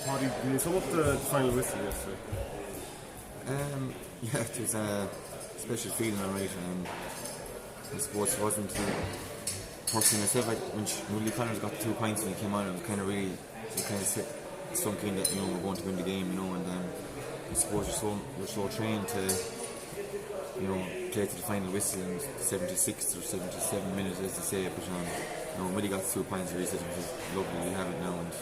Paudie, can you sum up the final whistle yesterday? Yeah, it was a special feeling, alright. I suppose it wasn't personally myself. When Lee Connors got 2 points when he came on, it was kind of really, it kind of sunk in that we're going to win the game, and I suppose you're so trained to play to the final whistle in 76 or 77 minutes, as they say. But when he got 2 points, he said it was lovely. We have it now, and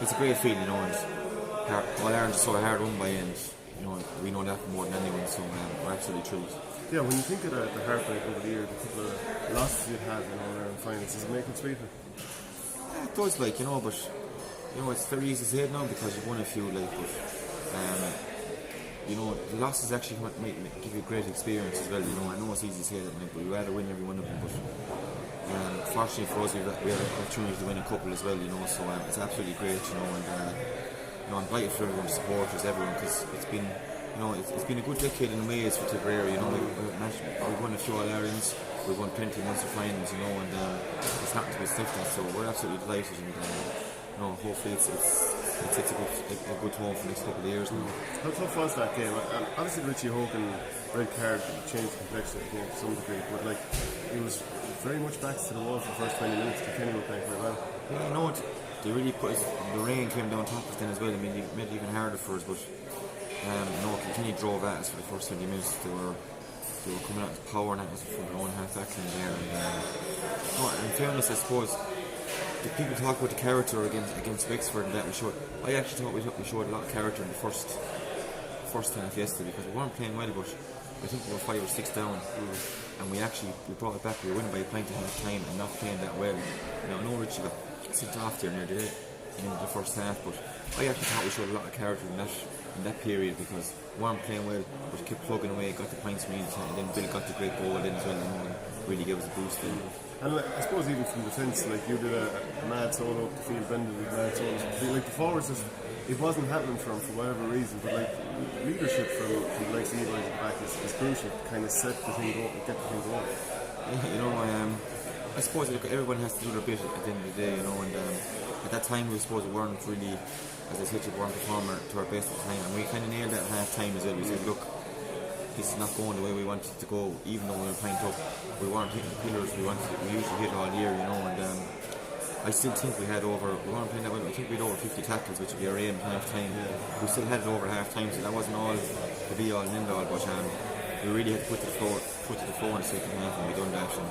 it's a great feeling, and all Ireland's so hard won by, and we know that more than anyone, so we're absolutely thrilled. Yeah, when you think of the heartbreak over the year, the couple of losses you've had in all Ireland finals, does it make it sweeter? Yeah, it does, but it's very easy to say it now because you've won a few, but the losses actually might give you a great experience as well. I know it's easy to say that, but we'd rather win every one of them. But fortunately for us, we had an opportunity to win a couple as well. So it's absolutely great. I'm delighted for everyone, the supporters, everyone, because it's been a good decade in ways for Tipperary. We've won a few All-Irelands, we've won plenty of Munster finals, and it's happened to be stiff that, so we're absolutely delighted, and hopefully it's a good home for the next couple of years now. How tough was that game? Obviously Richie Hogan red card changed the complexion of the game to some degree, but it was very much backs to the wall for the first 20 minutes. Kilkenny were playing very well. Yeah, they really put the rain came down top of us then as well. I mean, it made it even harder for us, but Kilkenny drove at us for the first 20 minutes. They were coming out with power, and that was from their own half-back line there. And in fairness, I suppose, the people talk about the character against Wexford and that I actually thought we showed a lot of character in the first half yesterday, because we weren't playing well, but I think we were 5 or 6 down, and we brought it back. We were winning by a point at half time and not playing that well. I know Richie got sent off there near the end of the first half, but I actually thought we showed a lot of character in that period, because we weren't playing well, but we kept plugging away, got the points we needed, and then Bill got the great goal then as well, and really gave us a boost then. And I suppose even from defence, you did a mad solo up the field, Brendan did mad solos. The forwards, it wasn't happening for whatever reason, but leadership from the likes of Levi at the back is crucial to kind of set the thing going, get the thing going. Yeah, I suppose everyone has to do their bit at the end of the day, and at that time we weren't really, as I said, we weren't performing to our best at the time, and we kind of nailed that at half time as well. We said, look, this is not going the way we wanted it to go, even though we were playing up. We weren't hitting the pillars we usually hit all year, and I still think we weren't playing that well. I think we had over 50 tackles, which would be our aim at half time. We still had it over half time, so that wasn't all the be all and end all, but we really had to put to the floor in the second half, and we done that, and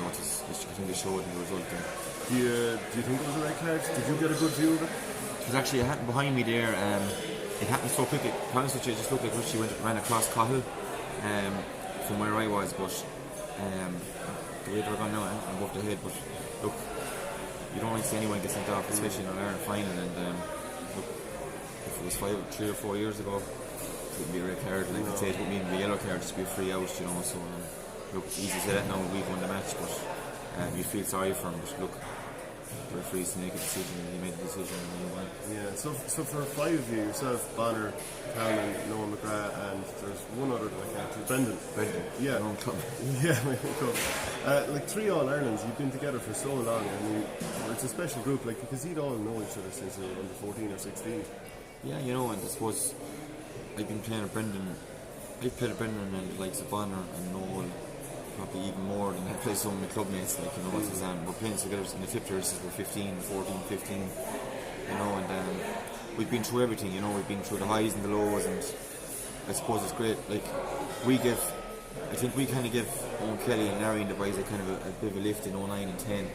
I think they showed in the result there. Do you think it was a red card? Did you get a good view of it? It was actually, it happened behind me there. It happened so quickly. To be honest with you, it just looked like Richie ran across Cahill from where I was, but the way they were going now, above the head. But look, you don't like to see anyone get sent off, especially in an Ireland final. And look, if it was 3 or 4 years ago, it wouldn't be a red card. Like I say, it wouldn't even be a yellow card, just be a free out. So look, it's easy to say that now we've won the match, but you feel sorry for him. But look, the referees to make a decision, and he made the decision, and he won. Yeah. So for 5 of you, yourself, Bonner, Cowan, Noah McGrath, and there's one other that I can't do, Brendan. Yeah. My own club. Yeah, my own club. 3 All-Irelands, you've been together for so long. I mean, it's a special group, because you'd all know each other since you were under 14 or 16. Yeah, and I suppose I've been playing with Brendan. I've played with Brendan and the likes of Bonner and Noel, probably even more than I played some of my club mates, we're playing together in the Tipperary since we're 15, 14, 15, and we've been through everything, we've been through the highs and the lows, and I suppose it's great, I think we kind of give Owen Kelly and Larry and the boys a bit of a lift in 09 and 10,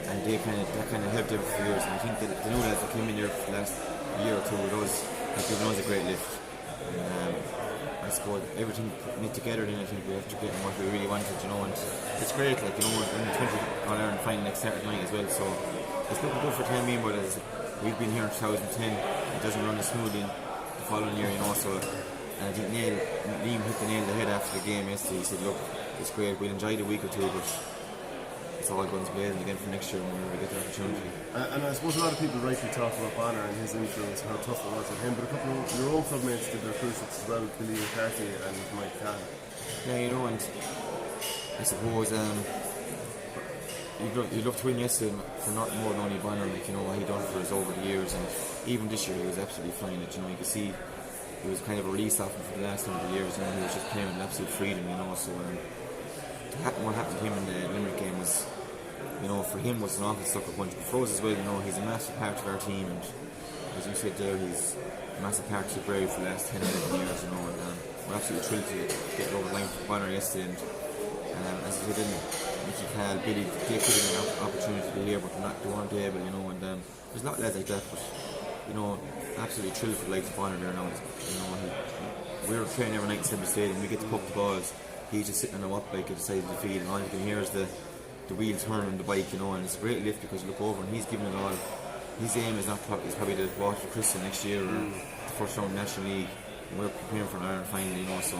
and that kind of helped them for years, and I think they know that if they came in here for the last year or two with us, they've given us a great lift. I suppose everything knit together, then I think we have to get what we really wanted, and it's great, we're in the 20 All-Ireland final next Saturday night as well, so it's looking good for 10 million, but we've been here in 2010, it doesn't run as smoothly the following year, so, and I think Liam hit the nail on the head after the game yesterday. He said, look, it's great, we'll enjoy the week or two, but it's all guns blazing again for next year when we get the opportunity. And I suppose a lot of people rightly talk about Bonner and his influence and how tough it was with him, but a couple of your own club mates did their crucials as well, Billy McCarthy and Mike Cann. Yeah, and I suppose you'd love to win yesterday for not more than only Bonner, like, you know, what he done for us over the years, and even this year he was absolutely flying it, you know, you could see it was kind of a release off him for the last number of years, you know, he was just playing with absolute freedom, you know, so what happened to him in the Limerick game was, you know, for him was an awful sucker punch, but for us as well, you know, he's a massive part of our team, and as you said there, he's a massive part of Tipperary for the last 10 11 years, you know, and we're absolutely thrilled to get over the line for Bonner yesterday, and as I said, Mickey Cal, Billy, they could have an opportunity to be here, but they weren't able, you know, and there's a lot of lads like that, but, you know, absolutely thrilled for the likes of Bonner there now, you know, we're training every night in Stapleton Stadium, we get to puck the balls, he's just sitting on a walk bike at the side of the field, and all you can hear is the wheels turning on the bike, you know, and it's a great lift because you look over and he's giving it all. His aim is probably the Waterford Christian next year or the first round National League. We're preparing for an Ireland final, you know, so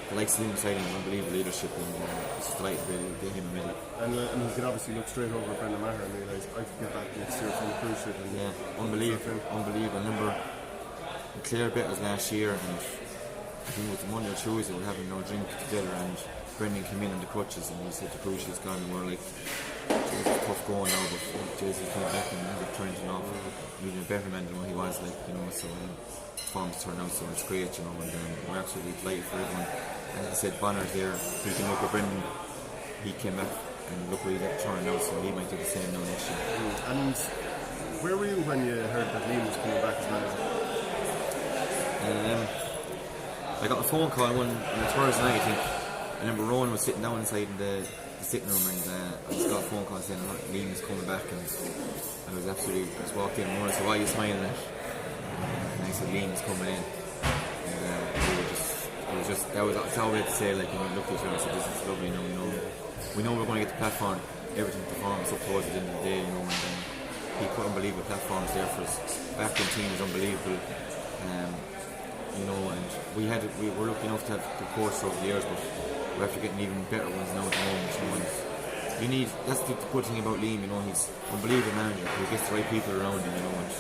the likes of him inside him, unbelievable leadership, and it's just delighted to be able to get him in the middle. And he can obviously look straight over at Paudie Maher and realise I could get back next year from the cruise ship. And yeah, unbelievable. I remember the Clare bit was last year, and I think it was Monday or Tuesday we were having no drink together, and Brendan came in on the crutches and he said the cruise ship's gone, and we're like, it's tough going now, but Jesus came back and he turned it off, even a better man than what he was, like, you know, so forms turned out, so it's great, you know, and we're absolutely delighted for everyone. And as I said, Bonner's there, he can look at Brendan, he came back and look where he got turned out, so he might do the same now next year. And where were you when you heard that Liam was coming back as manager? I got a phone call on a Thursday night, I think. I remember Rowan was sitting down inside in the sitting room, and I just got a phone call saying Liam is coming back, and I was walking in and I said, why are you smiling at? And I said, Liam is coming in, and that's all we had to say, like, you know, looked at each other and said, this is lovely, you know, we know we're going to get the platform, everything performs up towards the end of the day, you know, and he couldn't believe the platform is there for us. Backroom team is unbelievable, you know, and we were lucky enough to have the course over the years, but we're after getting even better ones now at the moment, you know, that's the good thing about Liam, you know, he's an unbelievable manager, he gets the right people around him, you know, and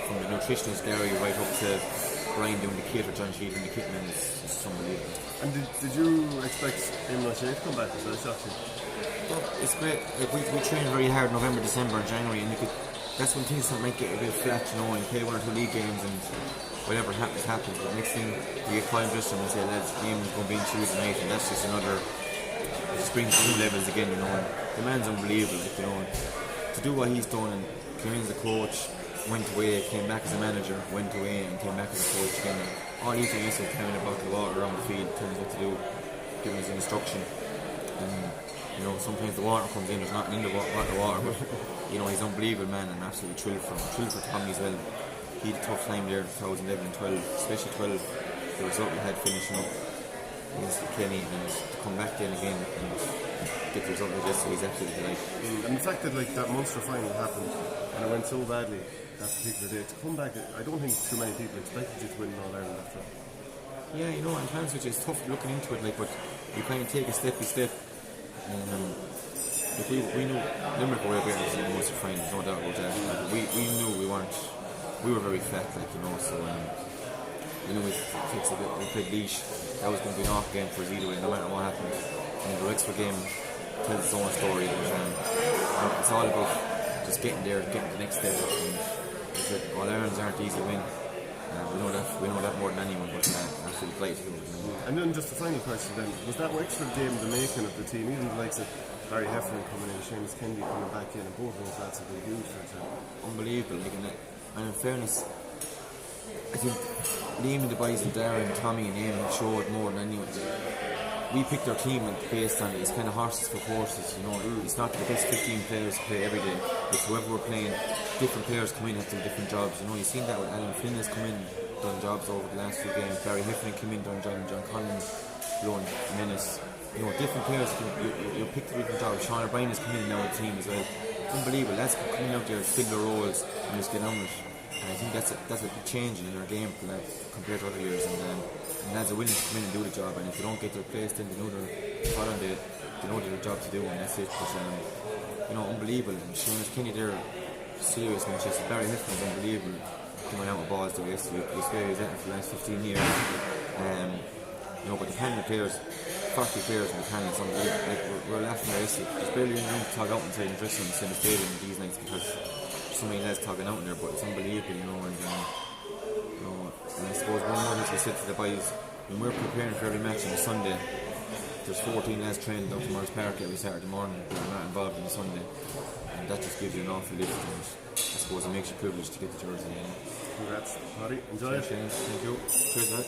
from the nutritionist Gary right up to Brian doing the kit or John Sheehan doing the kit, and it's unbelievable. And did you expect Eamon O'Shea to come back? Was that shocking? Well, it's great, like, we trained very hard November, December and January, and that's when things might get a bit flat, you know, and play one or two league games and whatever happens. But next thing you get Colin Justin and say, lads, Eamon's going to be in Tuesday night, and that's just another, it just brings two levels again, you know, and the man's unbelievable, like, you know, and to do what he's done and came in as a coach, went away, came back as a manager, went away and came back as a coach again. All he's doing is carrying a bottle of water around the field, telling us what to do, giving us instruction. And, you know, sometimes the water comes in, there's nothing in the bottle of water, but, you know, he's an unbelievable man and absolutely thrilled for Tommy as well. He had a tough time there in 2011 and 12, especially 12, the result we had finishing up against Kilkenny, and to come back then again and get the result we just, so he's absolutely delighted. And the fact that, like, that Munster final happened and it went so badly that particular day, to come back, I don't think too many people expected you to win All Ireland after. Yeah, you know, and times which is tough looking into it, like, but you kind of take it step by step. Like, we knew Limerick were better than the Munster final, no doubt about that. Like, we knew we were very flat, like, you know, so we knew we played Laois, that was going to be an off game for us either way, no matter what happened. And the Wexford game tells its own story, but it's all about just getting there, getting the next step up, and All Irelands aren't easy to win. We know that more than anyone, but absolutely delighted to do it. You know. And then just the final question then, was that Wexford game the making of the team? Even the likes of Barry Heffernan coming in, Seamus Kennedy coming back in, and both of those lads have been huge for example. Unbelievable, like, and in fairness, I think Liam and the boys and Darren, Tommy and Eamon showed more than anyone. We picked our team based on it. It's kind of horses for horses, you know. It's not the best 15 players to play every day. It's whoever we're playing, different players come in, have to do different jobs. You know, you've seen that with Alan Flynn has come in, done jobs over the last few games. Barry Heffernan came in, done John Collins, blowing menace. You know, different players, you pick the different jobs. Sean O'Brien has come in now with the team as well. Unbelievable. Lads coming out there, fill their roles and just get on with it. And I think that's a big change in our game compared to other years. And lads are willing to come in and do the job, and if they don't get their place, then they know their job to do, and that's it. But you know, unbelievable. And Seamus Kenny there, serious Manchester. Barry Heffernan is unbelievable. Coming out with balls the way he's at for the last 15 years. You know, but the panel of players, 40 players in the panel. Like we're laughing at this. There's barely anyone to tug out inside the dressing room inside the stadium these nights because there's so many lads tugging out in there, but it's unbelievable, you know. And I suppose one more thing to say to the boys, when we're preparing for every match on a Sunday, there's 14 lads trained down to Morris Park every Saturday morning who are not involved on a Sunday, and that just gives you an awful lift, and I suppose it makes you privileged to get the jersey, you know. Congrats, Paudie. Enjoy it. Thank you. Cheers, lad.